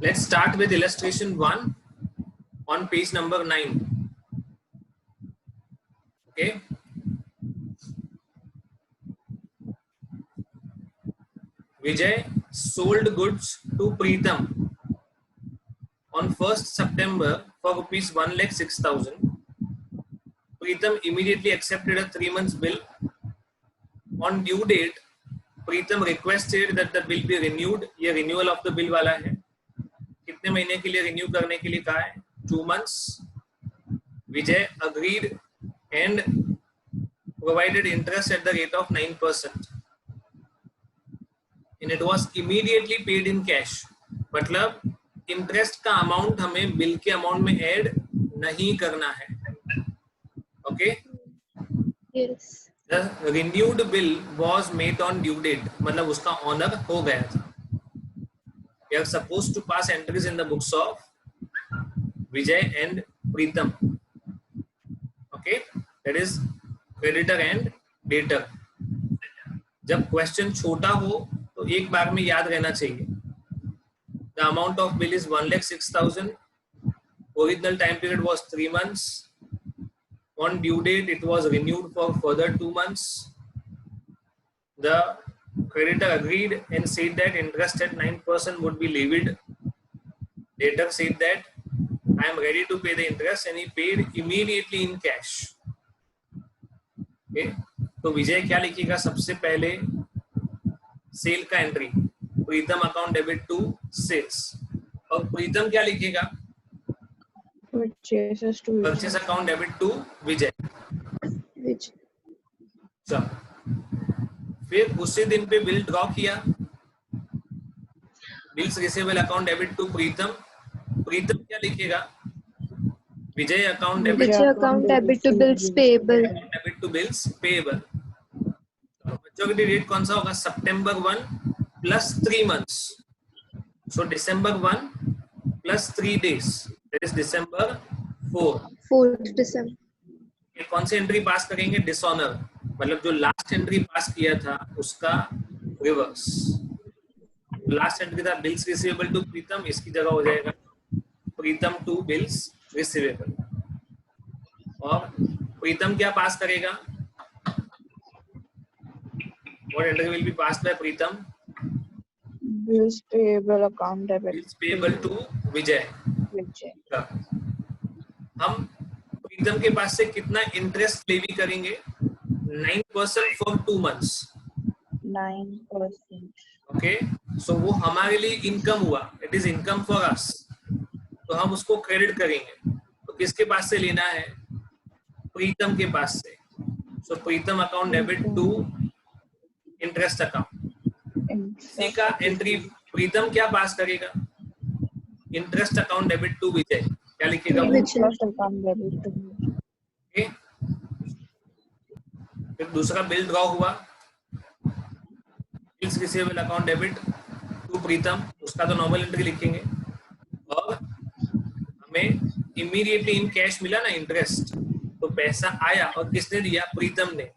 Let's start with illustration 1 on page number 9. Okay. Vijay sold goods to Preetham on 1st September for rupees 1,06,000. Preetham immediately accepted a 3 months bill. On due date, Preetham requested that the bill be renewed. ये renewal of the bill वाला है. कितने महीने के लिए renew करने के लिए कहा है? 2 months. Vijay agreed and provided interest at the rate of 9%. And it was immediately paid in cash. मतलब इंटरेस्ट का अमाउंट हमें बिल के अमाउंट में ऐड नहीं करना है. Okay. Yes. The renewed bill was made on due date. मतलब उसका ऑनर हो गया था. We are supposed to pass entries in the books of Vijay and Preetham. Okay, that is creditor and debtor. जब question छोटा हो तो एक बार में याद रहना चाहिए. The amount of bill is 1,06,000. Original time period was 3 months. On due date, it was renewed for further 2 months. The creditor agreed and said that interest at 9% would be levied. Debtor said that I am ready to pay the interest, and he paid immediately in cash. Okay. तो विजय क्या लिखेगा? सबसे पहले sale का entry, Pritam account debit to sales. और प्रीतम क्या लिखेगा? Purchase account debit to Vijay. फिर उसी दिन पे बिल ड्रॉ किया. Bills receivable account debit to Pritam. Pritam क्या लिखेगा? Vijay account debit to bills payable. Debit to bills payable. Maturity date कौन सा होगा? September 1 plus 3 months. So December 1 plus 3 days, that is December 4th December. ये कौन सी एंट्री पास करेंगे? Dishonour. मतलब जो लास्ट एंट्री पास किया था उसका रिवर्स. लास्ट एंट्री था बिल्स रिसीवेबल टू प्रीतम, इसकी जगह हो जाएगा प्रीतम टू बिल्स रिसीवेबल. और प्रीतम क्या पास करेगा? What entry will be passed by Preetham? Bills payable account debit. Bills payable to Vijay. हम प्रीतम के पास से कितना इंटरेस्ट लेवी करेंगे? 9% फॉर 2 months. 9%. ओके. सो वो हमारे लिए इनकम हुआ. It is income for us. तो हम उसको क्रेडिट करेंगे. तो किसके पास से लेना है? प्रीतम के पास से. So Pritam account debit to interest account. इसी का एंट्री प्रीतम क्या पास करेगा? Interest account debit to Vijay. क्या लिखेगा? ओके. फिर दूसरा बिल ड्रॉ हुआ. Bills receivable account debit to Pritam, उसका तो नॉर्मल एंट्री लिखेंगे. और हमें इमीडिएटली इन कैश मिला ना इंटरेस्ट, तो पैसा आया और किसने दिया? प्रीतम ने.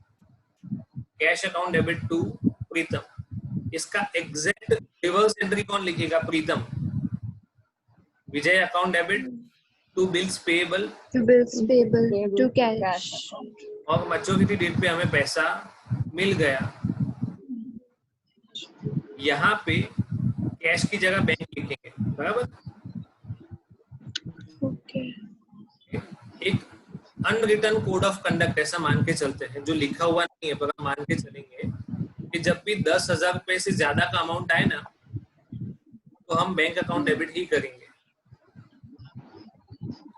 Cash account debit to Pritam. इसका एग्जैक्ट रिवर्स एंट्री कौन लिखेगा? Pritam. Vijay account debit to bills payable to cash. और मैच्योरिटी डेट पे हमें पैसा मिल गया. यहाँ पे कैश की जगह बैंक लिखेंगे. बराबर. ओके. एक अनरिटन कोड ऑफ कंडक्ट ऐसा मान के चलते हैं, जो लिखा हुआ नहीं है पर हम मान के चलेंगे कि जब भी 10,000 रुपए से ज्यादा का अमाउंट आए ना, तो हम बैंक अकाउंट डेबिट ही करेंगे.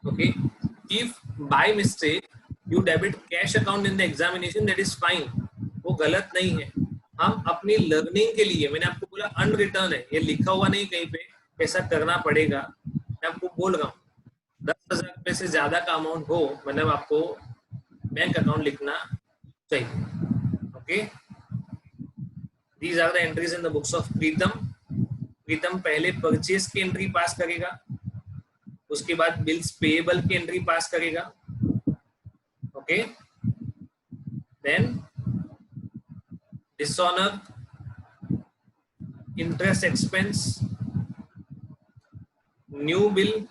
Okay. If by mistake you debit cash account in the examination, that is fine. वो गलत नहीं है. हम अपनी लर्निंग के लिए, मैंने आपको बोला अनरिटर्न है, ये लिखा हुआ नहीं कहीं पे, ऐसा करना पड़ेगा. मैं आपको बोल रहा हूँ 10,000 रुपए से ज्यादा का अमाउंट हो, मतलब आपको बैंक अकाउंट लिखना चाहिए. Okay. These are the entries in the books of Preetham. Preetham पहले परचेस की एंट्री पास करेगा, उसके बाद बिल्स पेएबल की एंट्री पास करेगा. Okay. Then dishonour, interest expense, new bill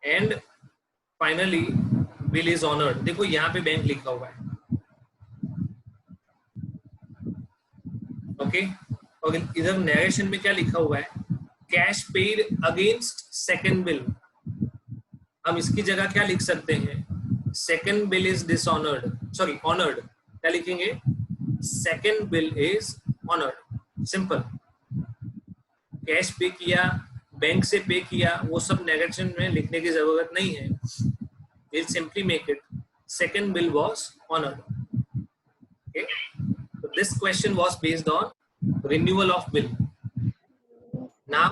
and finally bill is honoured. देखो यहाँ पे बैंक लिखा हुआ है, ओके। और इधर नरेशन में क्या लिखा हुआ है, cash paid against second bill. हम इसकी जगह क्या लिख सकते हैं, second bill is dishonoured, sorry honoured. क्या लिखेंगे, second bill is honoured, simple. Cash पे किया, बैंक से पे किया, वो सब नरेशन में लिखने की जरूरत नहीं है। We'll simply make it second bill was honored. Okay, so this question was based on renewal of bill. Now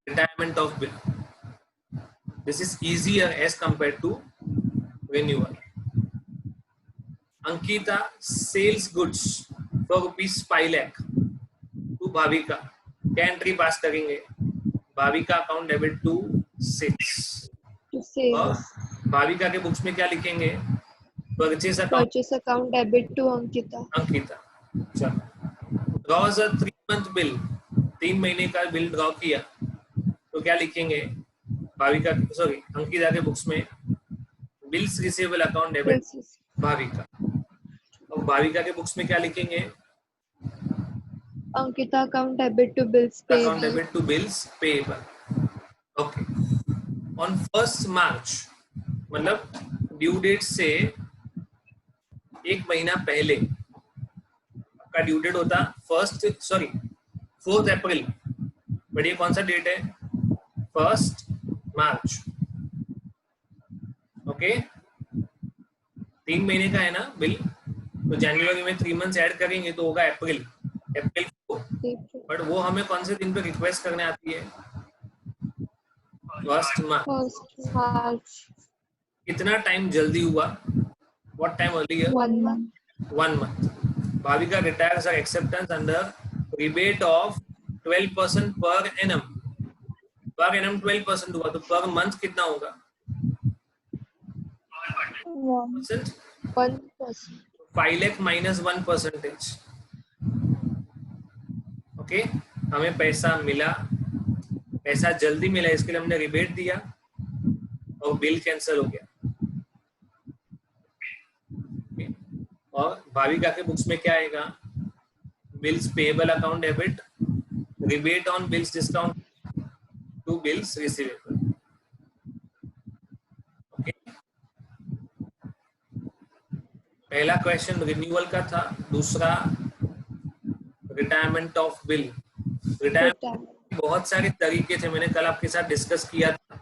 retirement of bill, this is easier as compared to renewal. Ankita sales goods for ₹5 lakh to Bhavika, क्या entry pass करेंगे, Bhavika account debit to sales. और भाविका के books में क्या लिखेंगे, purchase account debit to Ankita. चलो, draws अ 3 month bill, 3 महीने का बिल ड्रॉ किया, तो क्या लिखेंगे, भाविका सॉरी अंकिता के बुक्स में bills receivable account debit Bhavika. और भाविका के बुक्स में क्या लिखेंगे, Ankita account debit to bills payable. Account debit to bills payable. Okay, on 1st March, मतलब ड्यू डेट से 1 महीना पहले का ड्यू डेट होता 4th अप्रैल, बट ये कौन सा डेट है, 1st March। ओके, 3 महीने का है ना बिल, तो जनवरी में 3 months ऐड करेंगे तो होगा अप्रैल को। बट वो हमें कौन से दिन पे रिक्वेस्ट करने आती है, 1st March। कितना टाइम जल्दी हुआ, what time earlier, 1 month। Bhavika retires her acceptance under rebate of 12% per annum. Per annum 12% हुआ, तो पर मंथ कितना होगा, 1%। 5 लाख माइनस 1%। ओके, हमें पैसा मिला, पैसा जल्दी मिला, इसके लिए हमने रिबेट दिया और बिल कैंसिल हो गया। और भाविका के बुक्स में क्या आएगा, bills payable account debit, rebate on bills discount to bills receivable. Okay, पहला क्वेश्चन रिन्यूअल का था, दूसरा रिटायरमेंट ऑफ बिल। रिटायरमेंट बहुत सारे तरीके थे, मैंने कल आपके साथ डिस्कस किया था।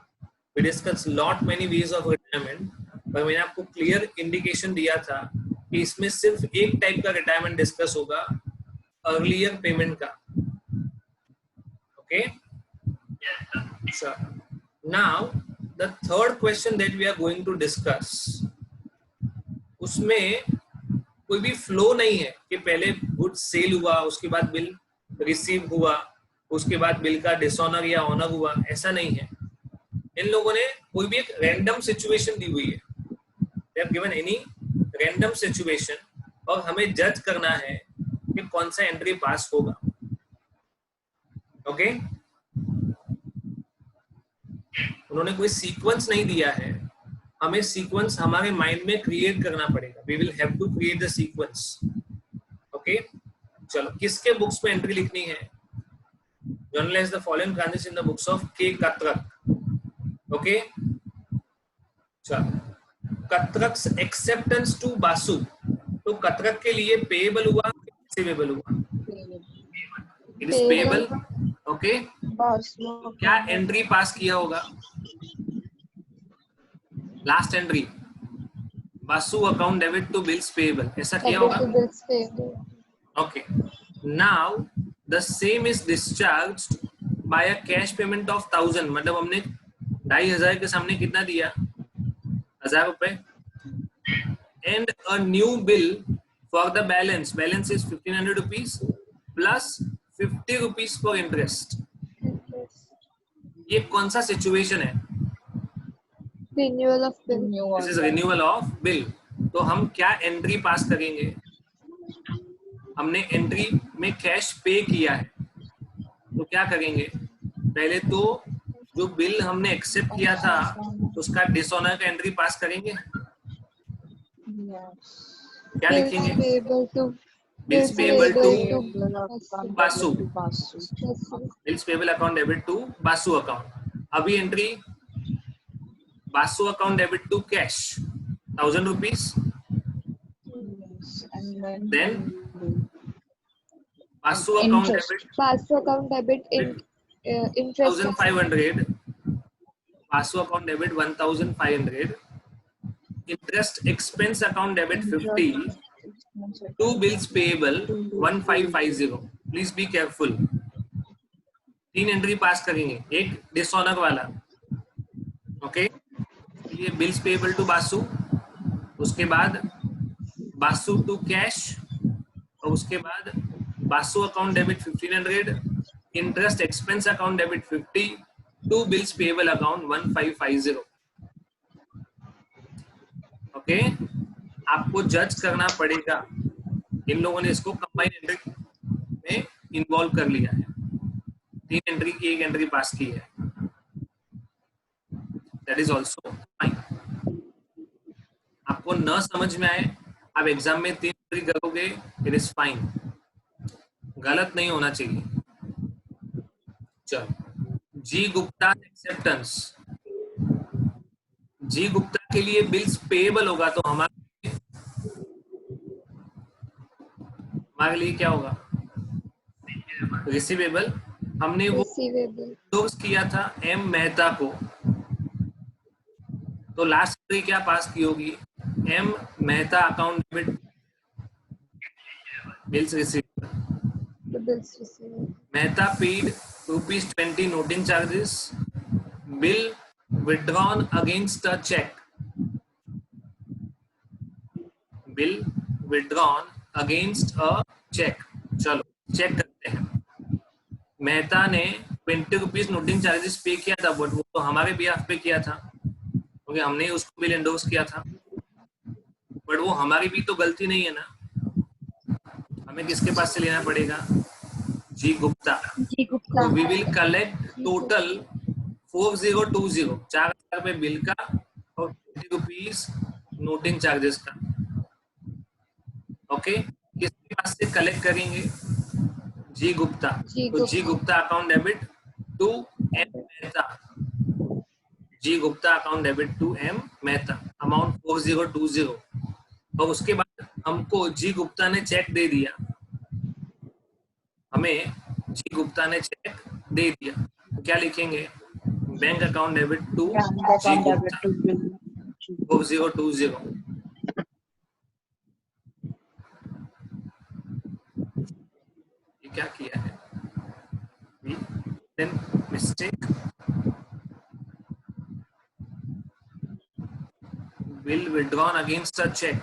We discussed lot many ways of retirement, पर मैंने आपको क्लियर इंडिकेशन दिया था कि इसमें सिर्फ एक टाइप का रिटायरमेंट डिस्कस होगा, अर्लियर पेमेंट का। Okay, now the third question that we are going to discuss, उसमें कोई भी फ्लो नहीं है कि पहले गुड्स सेल हुआ, उसके बाद बिल रिसीव हुआ, उसके बाद बिल का डिसऑनर या ऑनर हुआ, ऐसा नहीं है। इन लोगों ने कोई भी एक रैंडम सिचुएशन दी हुई है, they have given any random situation, और हमें जज करना है कि कौन सा एंट्री पास होगा। ओके, उन्होंने कोई सीक्वेंस नहीं दिया है, हमें सीक्वेंस हमारे माइंड में क्रिएट करना पड़ेगा। We will have to create the sequence. Okay, चलो, किसके बुक्स में एंट्री लिखनी है, journalize the following transaction in the books of K Katrak। Okay, चलो, कत्रक्स एक्सेप्टेंस टू बासु, तो कत्रक के लिए पेएबल हुआ, रिसीवेबल हुआ, इट इज पेएबल। ओके, क्या एंट्री पास किया होगा, last entry, Basu account debit to bills payable, ऐसा किया होगा। Okay, now the same is discharged by a cash payment of 1000, मतलब हमने 2500 के सामने कितना दिया, 1000 रुपए, and a new bill for the balance is 1500 rupees plus 50 rupees for interest. ये कौन सा सिचुएशन है, renewal of bill. This is renewal of bill. तो हम क्या एंट्री पास करेंगे, हमने एंट्री में कैश पे किया है, तो क्या करेंगे, पहले तो जो बिल हमने एक्सेप्ट किया था उसका डिसऑनर का एंट्री पास करेंगे. Yes. क्या Bills लिखेंगे? payable to Bills payable to Basu. Basu. Basu. Bills payable account debit to Basu account. अभी entry Basu account debit to cash 1000 rupees. Yes. And Then Basu account interest. debit Basu account debit in interest. 1500. Basu account debit 1500. Interest expense account debit 50. Two bills payable 1550. Please be careful. 3 entry pass करेंगे, एक dishonour वाला. Okay, ये bills payable to Basu, उसके बाद Basu to cash, और उसके बाद Basu account debit 1500, interest expense account debit 50, to bills payable account 1550. Okay, आपको जज करना पड़ेगा. इन लोगों ने इसको कंबाइन एंट्री में इन्वॉल्व कर लिया है. 3 एंट्री की एक एंट्री पास की है. That is also fine. आपको न समझ में आए, आप एग्जाम में 3 एंट्री करोगे, इट इज फाइन. गलत नहीं होना चाहिए. चलो, जी गुप्ता एक्सेप्टेंस. जी गुप्ता के लिए बिल्स पेएबल होगा तो हमारे लिए क्या होगा? रिसीवेबल. हमने वो Receivable. सोर्स किया था एम मेहता को, तो लास्ट एंट्री क्या पास की होगी? M Mehta account debit bills receivable. The bills receivable. Mehta paid ₹20 noting charges. Bill withdrawn against a cheque. Bill withdrawn against a cheque. चलो चेक करते हैं. मेहता ने ₹20 नोटिंग चार्जेस पे किया था, बट वो तो हमारे बिहाफ पे किया था क्योंकि हमने ही उसको बिल एंडोर्स किया था. बट वो हमारी भी तो गलती नहीं है ना. हमें किसके पास से लेना पड़ेगा? G Gupta. G Gupta. We will collect total 4020, 4000 रुपए बिल का और ₹20 नोटिंग चार्जेस का. ओके, किसके पास से कलेक्ट करेंगे? जी गुप्ता. तो G Gupta account debit to M Mehta. G Gupta account debit to M Mehta, amount 4020. और उसके बाद हमको जी गुप्ता ने चेक दे दिया. हमें जी गुप्ता ने चेक दे दिया, तो क्या लिखेंगे? Bank account debit to G Gupta 4020. ये क्या किया है? then mistake. Bill withdrawn against a check.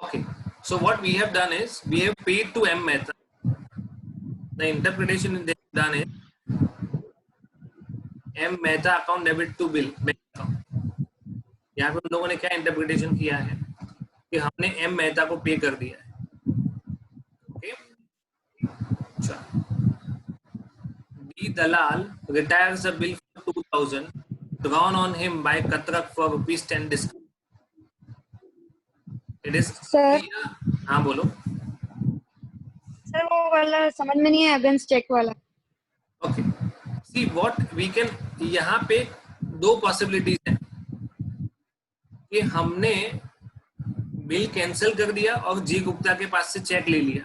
Okay, so what we have done is we have paid to M Mehta. The interpretation they have done is M Mehta account debit to Bill bank account. यहाँ पे उन लोगों ने क्या interpretation किया है कि हमने M Mehta को पे कर दिया है. Okay, B Dalal retires a bill for 2000 drawn on him by Katrak for ₹10 discount. It is Sir. हाँ बोलो. सर वो वाला समझ में नहीं है, अगेंस्ट चेक वाला. Okay, see what we can. यहाँ पे 2 पॉसिबिलिटीज हैं कि हमने बिल कैंसिल कर दिया और जी गुप्ता के पास से चेक ले लिया.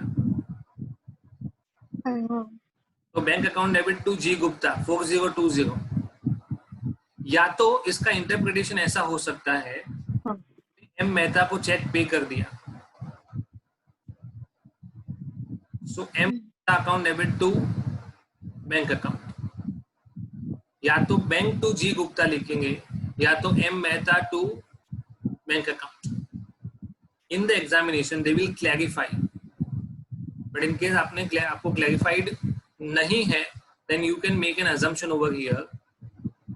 तो bank account debit to G Gupta 4020. या तो इसका इंटरप्रिटेशन ऐसा हो सकता है एम मेहता को चेक पे कर दिया, so M account debit to bank account. या तो बैंक टू जी गुप्ता लिखेंगे या तो M Mehta to bank account. In the examination they will clarify, but in case आपको क्लैरिफाइड नहीं है then you can make an assumption over here.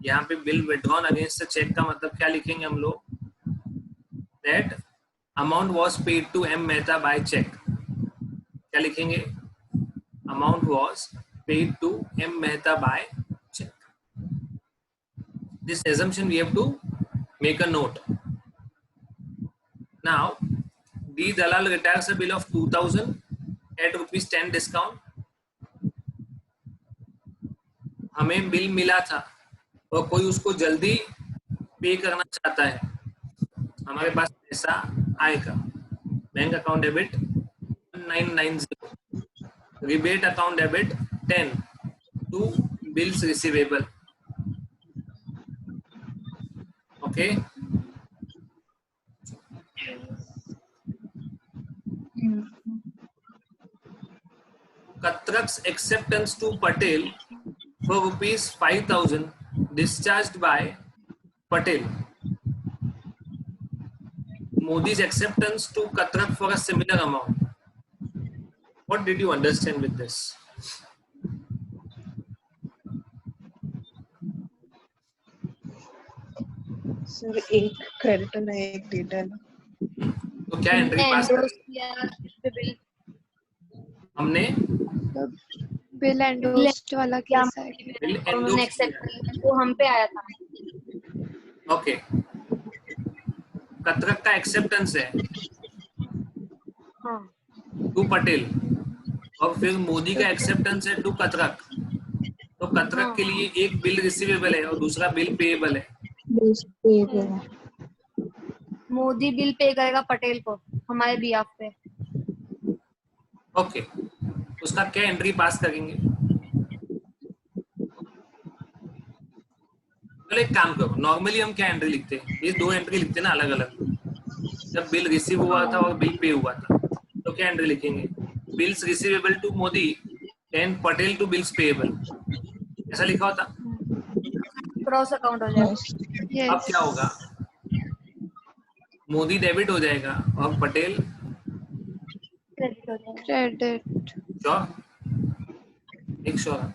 यहाँ पे bill withdrawn against the cheque का मतलब क्या लिखेंगे हम लोग? That amount was paid to M Mehta by cheque. क्या लिखेंगे? Amount was paid to M Mehta by check. This assumption we have to make a note. Now D Dalal retires a bill of 2000 at ₹10 discount. हमें bill मिला था और कोई उसको जल्दी पे करना चाहता है, हमारे पास पैसा आएगा। Bank account debit 1990, rebate account debit 10 to bills receivable. Okay, Katrak's acceptance to Patel for ₹5,000 discharged by Patel. Modi's acceptance to Katrak for a similar amount. What did you understand with this? Sir एक creditor है एक debtor है। तो क्या entry पास Endorse किया bill, हमने? Bill endorsed वाला कैसा है? बिल और उन्होंने endorse एक्सेप्ट किया। किया, वो हम पे आया था। ओके, कतरक का एक्सेप्टेंस है हाँ, टू पटेल और फिर मोदी का एक्सेप्टेंस है टू कतरक। तो कतरक के लिए एक बिल रिसीवेबल है और दूसरा बिल पेएबल है। मोदी बिल पे करेगा पटेल को हमारे बिहाफ पे। ओके, उसका क्या एंट्री पास करेंगे? चलो एक काम करो, नॉर्मली हम क्या एंट्री लिखते हैं? ये दो एंट्री लिखते हैं ना अलग अलग। जब बिल रिसीव हुआ था और बिल पे हुआ था तो क्या एंट्री लिखेंगे? Bills receivable to Modi and Patel to bills payable, ऐसा लिखा होता। क्रॉस अकाउंट हो जाएगा। Yes. अब क्या होगा? मोदी डेबिट हो जाएगा और पटेल क्रेडिट हो जाएगा। Credit. श्योर, एक sure.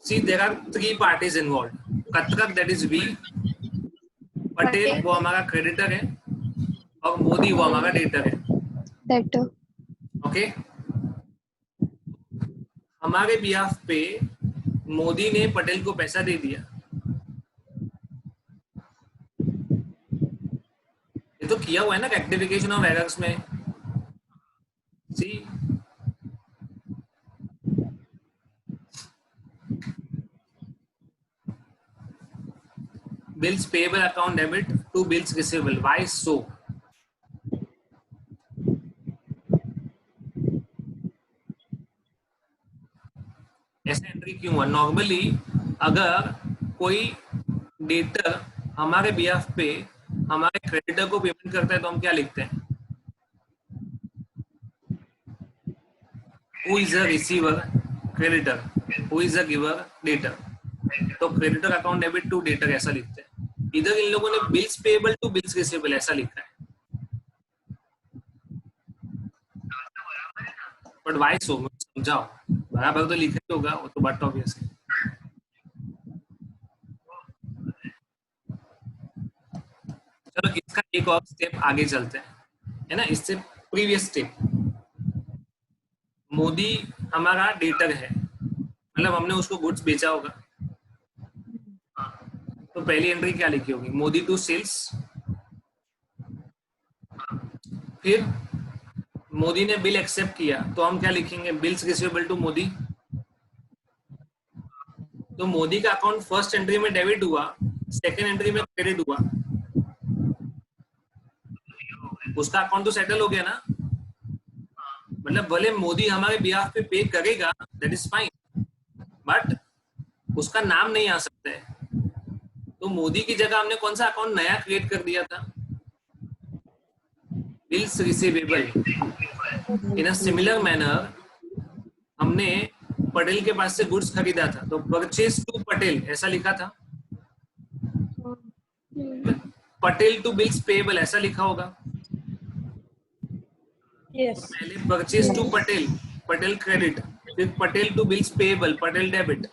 See, there are three parties involved. Katrak, that is we, Patel वो हमारा क्रेडिटर है और मोदी वो हमारा डेटर है। Debtor. ओके, हमारे बिहाफ पे मोदी ने पटेल को पैसा दे दिया। ये तो किया हुआ है ना रेक्टिफिकेशन ऑफ एरर्स में। सी, bills payable account debit to bills receivable. Why so? ऐसा एंट्री क्यों हुआ? नॉर्मली अगर कोई डेटर हमारे बिहाफ पे हमारे क्रेडिटर को पेमेंट करता है तो हम क्या लिखते हैं? Who is a receiver? Creditor. Who is a giver? Debtor. तो creditor account debit to debtor ऐसा लिखते हैं। इधर इन लोगों ने bills payable to bills receivable ऐसा लिखा है। But why so? समझाओ, बराबर तो लिखा ही होगा, वो तो बात ऑब्वियस है। चलो इसका एक और स्टेप आगे चलते हैं, है ना? इससे प्रीवियस स्टेप, मोदी हमारा डेटर है, मतलब हमने उसको गुड्स बेचा होगा। तो पहली एंट्री क्या लिखी होगी? Modi to sales. फिर मोदी ने बिल एक्सेप्ट किया तो हम क्या लिखेंगे? Bills receivable to Modi. तो मोदी का अकाउंट फर्स्ट एंट्री में डेबिट हुआ, सेकंड एंट्री में क्रेडिट हुआ, उसका अकाउंट तो सेटल हो गया ना। मतलब भले मोदी हमारे बिहाफ पे पे करेगा, दैट इज फाइन, बट उसका नाम नहीं आ सकता है। तो मोदी की जगह हमने कौन सा अकाउंट नया क्रिएट कर दिया था? Bills receivable. In a similar manner हमने पटेल के पास से गुड्स खरीदा था तो परचेज टू पटेल ऐसा लिखा था। पटेल टू बिल्स पेएबल ऐसा लिखा होगा। यस, पहले purchase to Patel, Patel credit, फिर Patel to bills payable, Patel debit.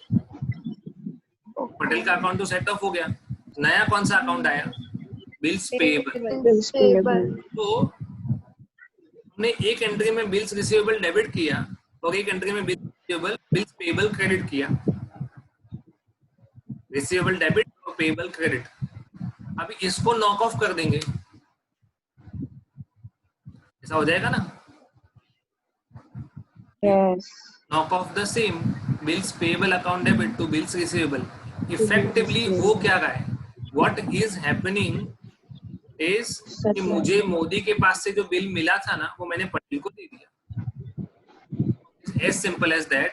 Patel का अकाउंट तो सेट ऑफ हो गया, नया कौन सा अकाउंट आया? Bills payable. Payable. तो हमने एक एंट्री में बिल्स रिसीवेबल डेबिट किया और एक एंट्री में बिल्स पेबल क्रेडिट किया, रिसीवेबल डेबिट और पेबल क्रेडिट। अभी इसको नॉक ऑफ कर देंगे, ऐसा हो जाएगा ना, Yes. knock off the same bills payable account debit to bills receivable। effectively हो क्या रहा है, what is happening is कि मुझे मोदी के पास से जो बिल मिला था ना वो मैंने पटेल को दे दिया। as simple as that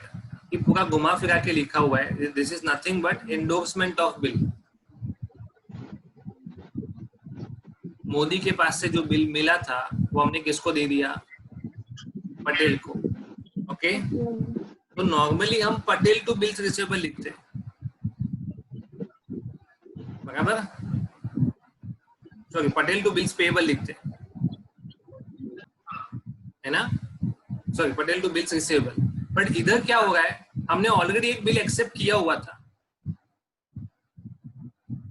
कि पूरा घुमा फिरा के लिखा हुआ है, this is nothing but endorsement of bill। Modi के पास से जो बिल मिला था वो हमने किसको दे दिया, पटेल को। ओके तो नॉर्मली हम पटेल टू बिल्स रिसीवेबल लिखते हैं, बराबर, sorry Patel to bills payable लिखते हैं, है ना, sorry Patel to bills receivable. But इधर क्या हो रहा है, हमने ऑलरेडी एक बिल एक्सेप्ट किया हुआ था,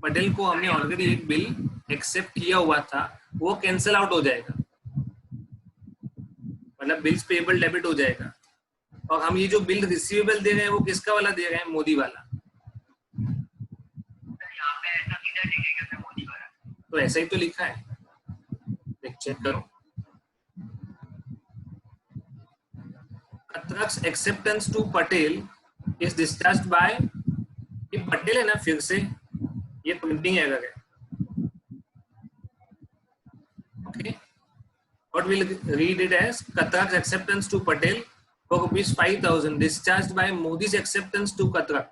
पटेल को हमने ऑलरेडी एक बिल एक्सेप्ट किया हुआ था, वो कैंसिल आउट हो जाएगा, मतलब बिल्स पेएबल डेबिट हो जाएगा। और हम ये जो बिल रिसीवेबल दे रहे हैं वो किसका वाला दे रहे हैं, मोदी वाला। तो ऐसा ही तो लिखा है, चेक करो। Kathrak's acceptance to Patel is discharged by, ये पटेल है ना, फिर से ये प्रिंटिंग एरर है। Okay what we'll read it as Kathrak's acceptance to Patel for rupees 5,000 discharged by Modi's acceptance to Kathrak।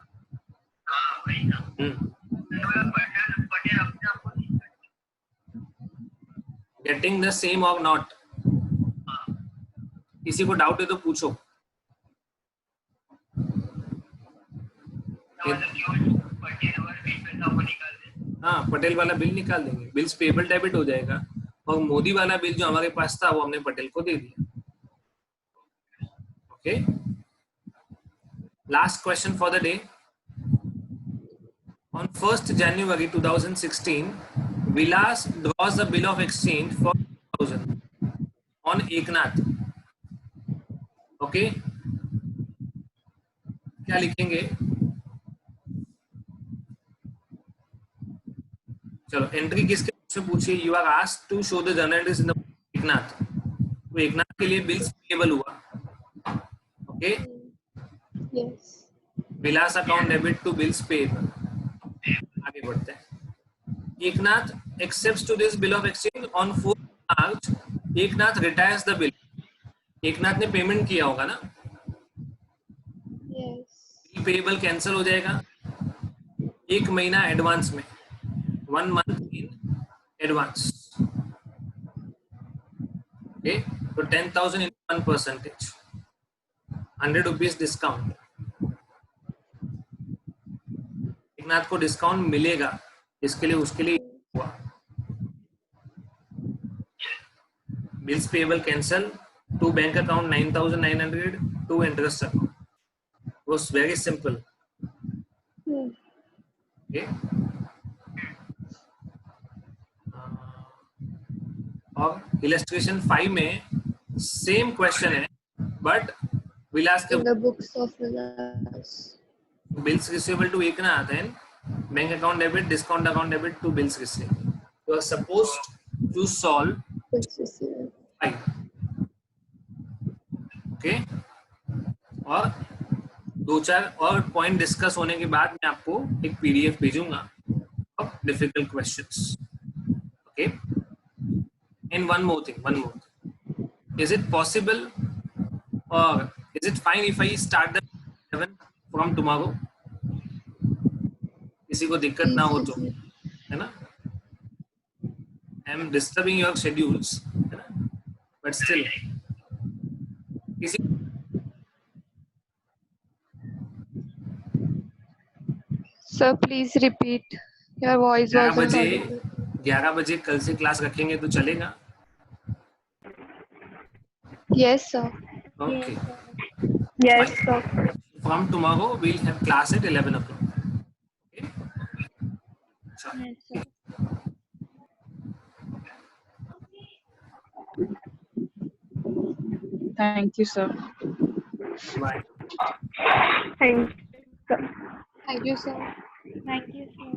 Getting the same or not? किसी को doubt है तो पूछो। हाँ पटेल वाला बिल निकाल देंगे, बिल्स पेएबल डेबिट हो जाएगा और मोदी वाला बिल जो हमारे पास था वो हमने पटेल को दे दिया। Okay last question for the day. On 1st January 2016, Vilas draws the bill of exchange for 1,000 on Eknath। Okay क्या लिखेंगे, चलो एंट्री किसके से पूछिए, you are asked to show the journal entries in the Eknath. तो एकनाथ के लिए बिल्स पेएबल हुआ। Okay Yes. Vilas account debit to bills payable. आगे बढ़ते हैं। Eknath accepts to this bill of exchange on 4th March। Eknath retires the bill। Eknath ने payment किया होगा ना, Yes. बिल पेएबल कैंसिल हो जाएगा एक महीना एडवांस में, 1 month in advance। ओके तो 10,000 in 1%, 100 rupees डिस्काउंट। एकनाथ को डिस्काउंट मिलेगा, इसके लिए उसके लिए हुआ bills payable cancel to bank account 9,900 to interest account, was very simple. Okay और इलस्ट्रेशन 5 में सेम क्वेश्चन है बट विलास के In the books of Vilas. bills receivable to Eknath and bank account debit, discount account debit to bills receivable। You are supposed to solve Bills receivable. 5। Okay और 2-4 और point discuss होने के बाद मैं आपको एक पीडीएफ भेजूंगा of difficult questions. Okay and one more thing, is it possible or is it fine if I start the 7 from tomorrow? किसी को दिक्कत ना हो तो, है ना, I am disturbing your schedules, है ना, but still किसी Sir, please repeat. Your voice 11 wasn't बजे audible. 11 बजे कल से क्लास रखेंगे तो चलेगा? Yes, sir. Okay. Yes, sir. From tomorrow we'll have class at 11 o'clock. Okay. Sure. Yes, sir. Thank you, sir. Bye. Thank you. Thank you, sir. Thank you, sir.